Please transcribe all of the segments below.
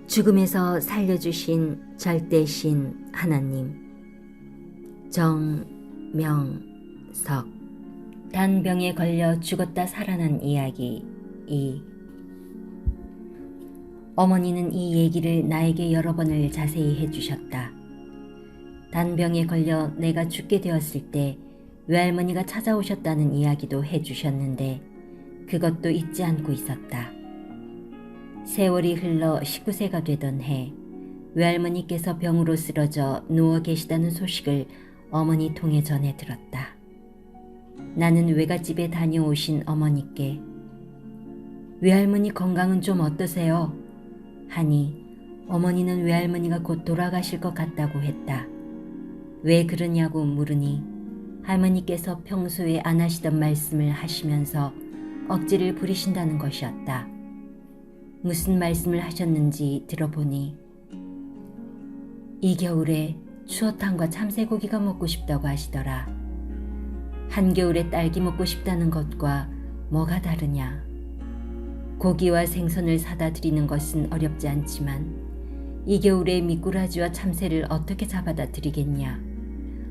죽음에서 살려주신 절대신 하나님. 정명석. 단병에 걸려 죽었다 살아난 이야기 2. 어머니는 이 얘기를 나에게 여러 번을 자세히 해주셨다. 단병에 걸려 내가 죽게 되었을 때 외할머니가 찾아오셨다는 이야기도 해주셨는데 그것도 잊지 않고 있었다. 세월이 흘러 19세가 되던 해 외할머니께서 병으로 쓰러져 누워 계시다는 소식을 어머니 통해 전해 들었다. 나는 외갓집에 다녀오신 어머니께 외할머니 건강은 좀 어떠세요? 하니 어머니는 외할머니가 곧 돌아가실 것 같다고 했다. 왜 그러냐고 물으니 할머니께서 평소에 안 하시던 말씀을 하시면서 억지를 부리신다는 것이었다. 무슨 말씀을 하셨는지 들어보니 이 겨울에 추어탕과 참새고기가 먹고 싶다고 하시더라. 한겨울에 딸기 먹고 싶다는 것과 뭐가 다르냐. 고기와 생선을 사다 드리는 것은 어렵지 않지만 이 겨울에 미꾸라지와 참새를 어떻게 잡아다 드리겠냐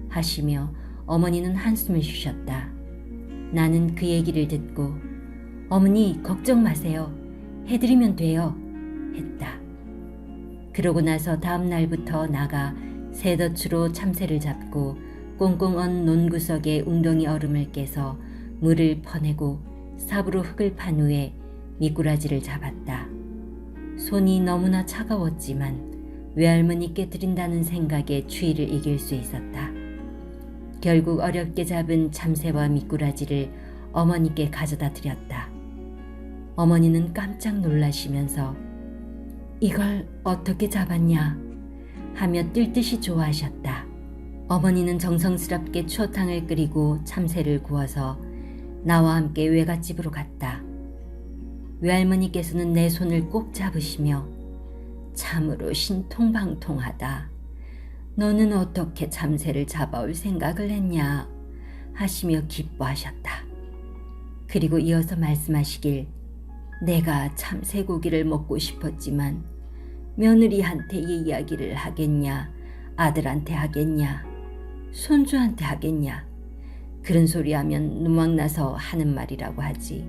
하시며 어머니는 한숨을 쉬셨다. 나는 그 얘기를 듣고 어머니 걱정 마세요. 해드리면 돼요. 했다. 그러고 나서 다음 날부터 나가 새덫으로 참새를 잡고 꽁꽁 언 논구석에 웅덩이 얼음을 깨서 물을 퍼내고 삽으로 흙을 판 후에 미꾸라지를 잡았다. 손이 너무나 차가웠지만 외할머니께 드린다는 생각에 추위를 이길 수 있었다. 결국 어렵게 잡은 참새와 미꾸라지를 어머니께 가져다 드렸다. 어머니는 깜짝 놀라시면서 이걸 어떻게 잡았냐 하며 뜰 듯이 좋아하셨다. 어머니는 정성스럽게 추어탕을 끓이고 참새를 구워서 나와 함께 외갓집으로 갔다. 외할머니께서는 내 손을 꼭 잡으시며 참으로 신통방통하다. 너는 어떻게 참새를 잡아올 생각을 했냐 하시며 기뻐하셨다. 그리고 이어서 말씀하시길 내가 참새고기를 먹고 싶었지만 며느리한테 이 이야기를 하겠냐, 아들한테 하겠냐, 손주한테 하겠냐. 그런 소리 하면 누막나서 하는 말이라고 하지.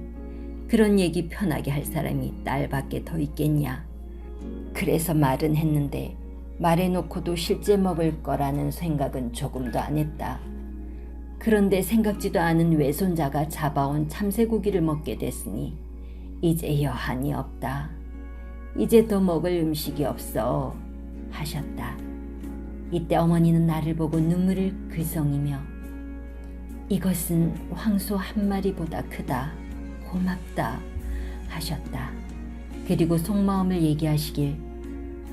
그런 얘기 편하게 할 사람이 딸밖에 더 있겠냐. 그래서 말은 했는데 말해놓고도 실제 먹을 거라는 생각은 조금도 안 했다. 그런데 생각지도 않은 외손자가 잡아온 참새고기를 먹게 됐으니 이제 여한이 없다. 이제 더 먹을 음식이 없어 하셨다. 이때 어머니는 나를 보고 눈물을 글썽이며 이것은 황소 한 마리보다 크다. 고맙다 하셨다. 그리고 속마음을 얘기하시길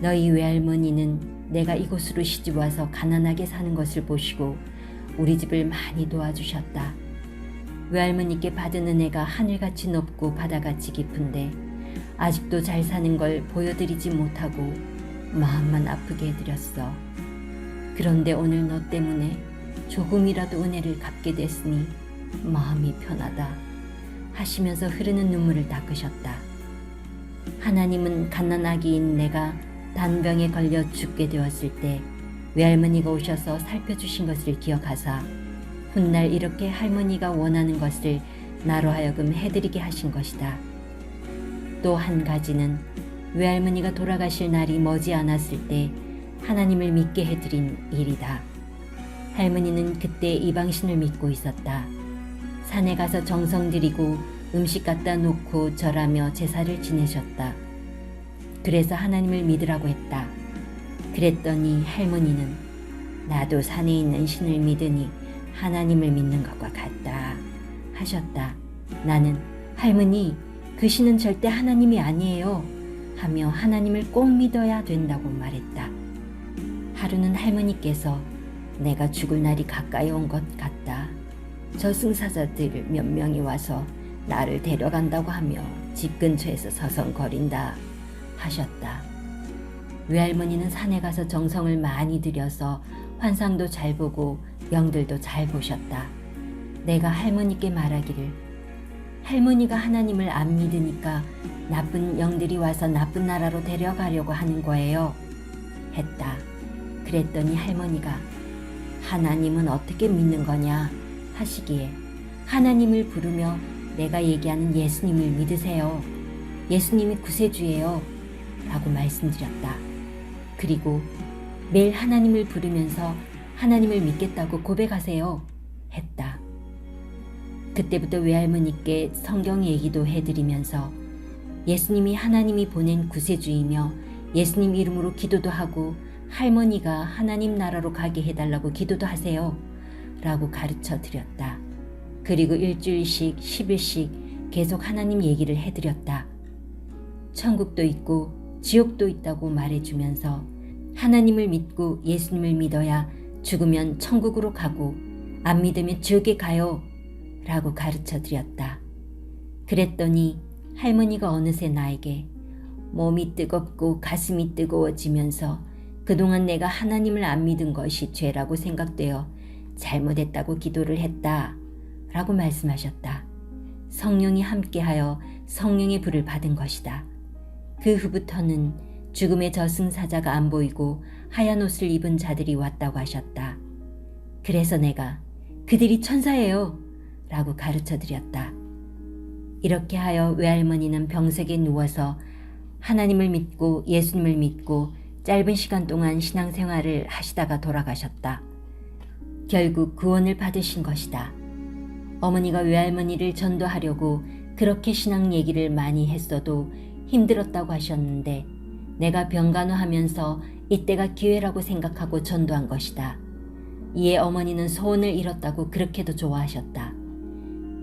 너희 외할머니는 내가 이곳으로 시집와서 가난하게 사는 것을 보시고 우리 집을 많이 도와주셨다. 외할머니께 받은 은혜가 하늘같이 높고 바다같이 깊은데 아직도 잘 사는 걸 보여드리지 못하고 마음만 아프게 해드렸어. 그런데 오늘 너 때문에 조금이라도 은혜를 갚게 됐으니 마음이 편하다 하시면서 흐르는 눈물을 닦으셨다. 하나님은 갓난아기인 내가 단병에 걸려 죽게 되었을 때 외할머니가 오셔서 살펴주신 것을 기억하사 훗날 이렇게 할머니가 원하는 것을 나로 하여금 해드리게 하신 것이다. 또 한 가지는 외할머니가 돌아가실 날이 머지않았을 때 하나님을 믿게 해드린 일이다. 할머니는 그때 이방신을 믿고 있었다. 산에 가서 정성 들이고 음식 갖다 놓고 절하며 제사를 지내셨다. 그래서 하나님을 믿으라고 했다. 그랬더니 할머니는 나도 산에 있는 신을 믿으니 하나님을 믿는 것과 같다 하셨다. 나는 할머니 그 신은 절대 하나님이 아니에요 하며 하나님을 꼭 믿어야 된다고 말했다. 하루는 할머니께서 내가 죽을 날이 가까이 온 것 같다. 저승사자들 몇 명이 와서 나를 데려간다고 하며 집 근처에서 서성거린다 하셨다. 외할머니는 산에 가서 정성을 많이 들여서 환상도 잘 보고 영들도 잘 보셨다. 내가 할머니께 말하기를 할머니가 하나님을 안 믿으니까 나쁜 영들이 와서 나쁜 나라로 데려가려고 하는 거예요. 했다. 그랬더니 할머니가 하나님은 어떻게 믿는 거냐 하시기에 하나님을 부르며 내가 얘기하는 예수님을 믿으세요. 예수님이 구세주예요. 라고 말씀드렸다. 그리고 매일 하나님을 부르면서 하나님을 믿겠다고 고백하세요. 했다. 그때부터 외할머니께 성경 얘기도 해드리면서 예수님이 하나님이 보낸 구세주이며 예수님 이름으로 기도도 하고 할머니가 하나님 나라로 가게 해달라고 기도도 하세요. 라고 가르쳐 드렸다. 그리고 일주일씩 10일씩 계속 하나님 얘기를 해드렸다. 천국도 있고 지옥도 있다고 말해주면서 하나님을 믿고 예수님을 믿어야 죽으면 천국으로 가고 안 믿으면 지옥에 가요. 라고 가르쳐 드렸다. 그랬더니 할머니가 어느새 나에게 몸이 뜨겁고 가슴이 뜨거워지면서 그동안 내가 하나님을 안 믿은 것이 죄라고 생각되어 잘못했다고 기도를 했다. 라고 말씀하셨다. 성령이 함께하여 성령의 불을 받은 것이다. 그 후부터는 죽음의 저승사자가 안 보이고 하얀 옷을 입은 자들이 왔다고 하셨다. 그래서 내가 그들이 천사예요. 라고 가르쳐 드렸다. 이렇게 하여 외할머니는 병석에 누워서 하나님을 믿고 예수님을 믿고 짧은 시간 동안 신앙생활을 하시다가 돌아가셨다. 결국 구원을 받으신 것이다. 어머니가 외할머니를 전도하려고 그렇게 신앙 얘기를 많이 했어도 힘들었다고 하셨는데 내가 병간호하면서 이때가 기회라고 생각하고 전도한 것이다. 이에 어머니는 소원을 이뤘다고 그렇게도 좋아하셨다.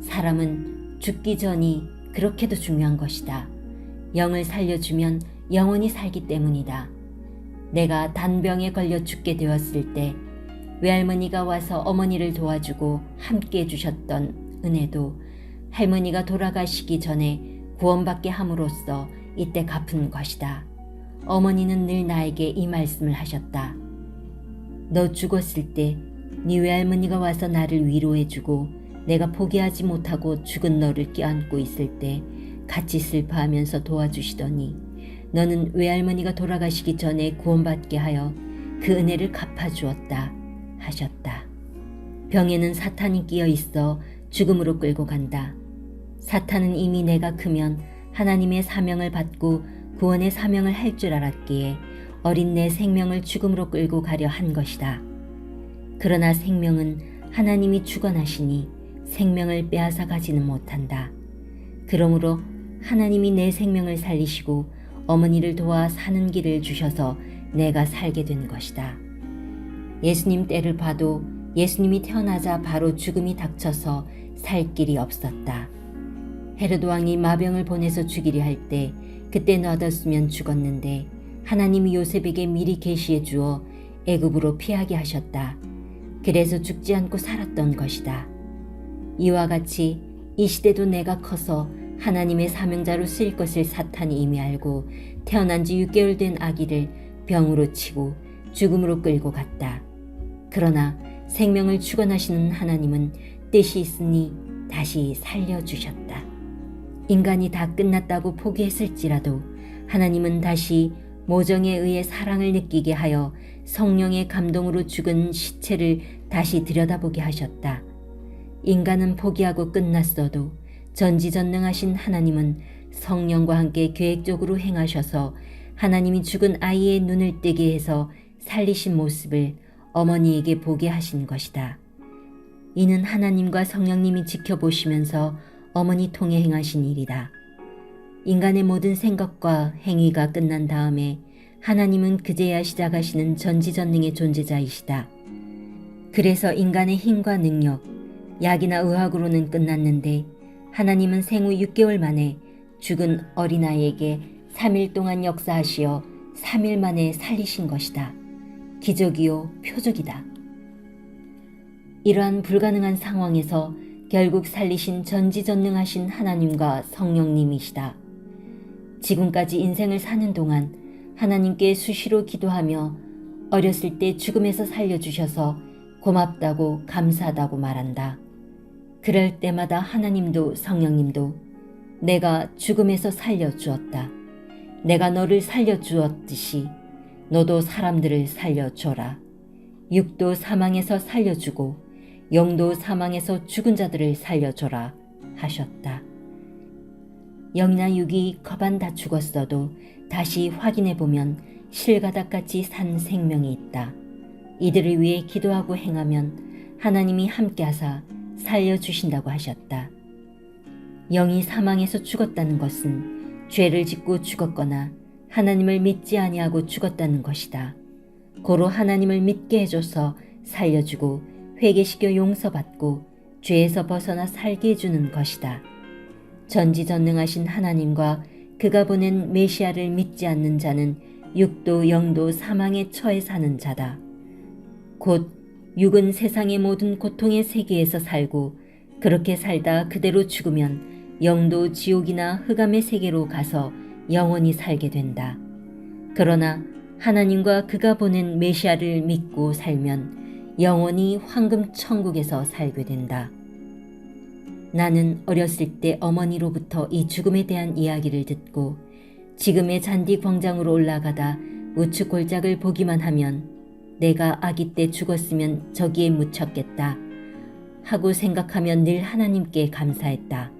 사람은 죽기 전이 그렇게도 중요한 것이다. 영을 살려주면 영원히 살기 때문이다. 내가 단병에 걸려 죽게 되었을 때 외할머니가 와서 어머니를 도와주고 함께 해주셨던 은혜도 할머니가 돌아가시기 전에 구원받게 함으로써 이때 갚은 것이다. 어머니는 늘 나에게 이 말씀을 하셨다. 너 죽었을 때 네 외할머니가 와서 나를 위로해주고 내가 포기하지 못하고 죽은 너를 껴안고 있을 때 같이 슬퍼하면서 도와주시더니 너는 외할머니가 돌아가시기 전에 구원받게 하여 그 은혜를 갚아주었다 하셨다. 병에는 사탄이 끼어 있어 죽음으로 끌고 간다. 사탄은 이미 내가 크면 하나님의 사명을 받고 구원의 사명을 할 줄 알았기에 어린 내 생명을 죽음으로 끌고 가려 한 것이다. 그러나 생명은 하나님이 주관하시니 생명을 빼앗아 가지는 못한다. 그러므로 하나님이 내 생명을 살리시고 어머니를 도와 사는 길을 주셔서 내가 살게 된 것이다. 예수님 때를 봐도 예수님이 태어나자 바로 죽음이 닥쳐서 살 길이 없었다. 헤로드 왕이 마병을 보내서 죽이려 할 때 그때 놔뒀으면 죽었는데 하나님이 요셉에게 미리 계시해 주어 애굽으로 피하게 하셨다. 그래서 죽지 않고 살았던 것이다. 이와 같이 이 시대도 내가 커서 하나님의 사명자로 쓰일 것을 사탄이 이미 알고 태어난 지 6개월 된 아기를 병으로 치고 죽음으로 끌고 갔다. 그러나 생명을 주관하시는 하나님은 뜻이 있으니 다시 살려주셨다. 인간이 다 끝났다고 포기했을지라도 하나님은 다시 모정에 의해 사랑을 느끼게 하여 성령의 감동으로 죽은 시체를 다시 들여다보게 하셨다. 인간은 포기하고 끝났어도 전지전능하신 하나님은 성령과 함께 계획적으로 행하셔서 하나님이 죽은 아이의 눈을 뜨게 해서 살리신 모습을 어머니에게 보게 하신 것이다. 이는 하나님과 성령님이 지켜보시면서 어머니 통해 행하신 일이다. 인간의 모든 생각과 행위가 끝난 다음에 하나님은 그제야 시작하시는 전지전능의 존재자이시다. 그래서 인간의 힘과 능력, 약이나 의학으로는 끝났는데 하나님은 생후 6개월 만에 죽은 어린아이에게 3일 동안 역사하시어 3일 만에 살리신 것이다. 기적이요 표적이다. 이러한 불가능한 상황에서 결국 살리신 전지전능하신 하나님과 성령님이시다. 지금까지 인생을 사는 동안 하나님께 수시로 기도하며 어렸을 때 죽음에서 살려주셔서 고맙다고 감사하다고 말한다. 그럴 때마다 하나님도 성령님도 내가 죽음에서 살려주었다. 내가 너를 살려주었듯이 너도 사람들을 살려줘라. 육도 사망에서 살려주고 영도 사망에서 죽은 자들을 살려줘라 하셨다. 영이나 육이 거반 다 죽었어도 다시 확인해보면 실가닥같이 산 생명이 있다. 이들을 위해 기도하고 행하면 하나님이 함께하사 살려주신다고 하셨다. 영이 사망에서 죽었다는 것은 죄를 짓고 죽었거나 하나님을 믿지 아니하고 죽었다는 것이다. 고로 하나님을 믿게 해줘서 살려주고 회개시켜 용서받고 죄에서 벗어나 살게 해주는 것이다. 전지전능하신 하나님과 그가 보낸 메시아를 믿지 않는 자는 육도 영도 사망에 처해 사는 자다. 곧 육은 세상의 모든 고통의 세계에서 살고 그렇게 살다 그대로 죽으면 영도 지옥이나 흑암의 세계로 가서 영원히 살게 된다. 그러나 하나님과 그가 보낸 메시아를 믿고 살면 영원히 황금 천국에서 살게 된다. 나는 어렸을 때 어머니로부터 이 죽음에 대한 이야기를 듣고 지금의 잔디 광장으로 올라가다 우측 골짜기를 보기만 하면 내가 아기 때 죽었으면 저기에 묻혔겠다 하고 생각하면 늘 하나님께 감사했다.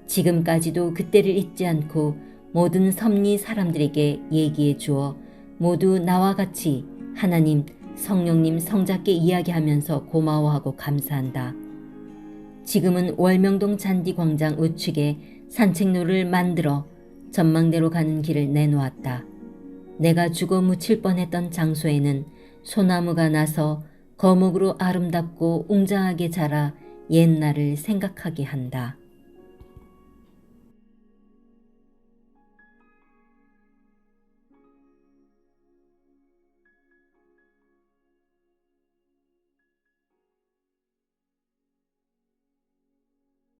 지금까지도 그때를 잊지 않고 모든 섭리 사람들에게 얘기해 주어 모두 나와 같이 하나님, 성령님, 성자께 이야기하면서 고마워하고 감사한다. 지금은 월명동 잔디광장 우측에 산책로를 만들어 전망대로 가는 길을 내놓았다. 내가 죽어 묻힐 뻔했던 장소에는 소나무가 나서 거목으로 아름답고 웅장하게 자라 옛날을 생각하게 한다.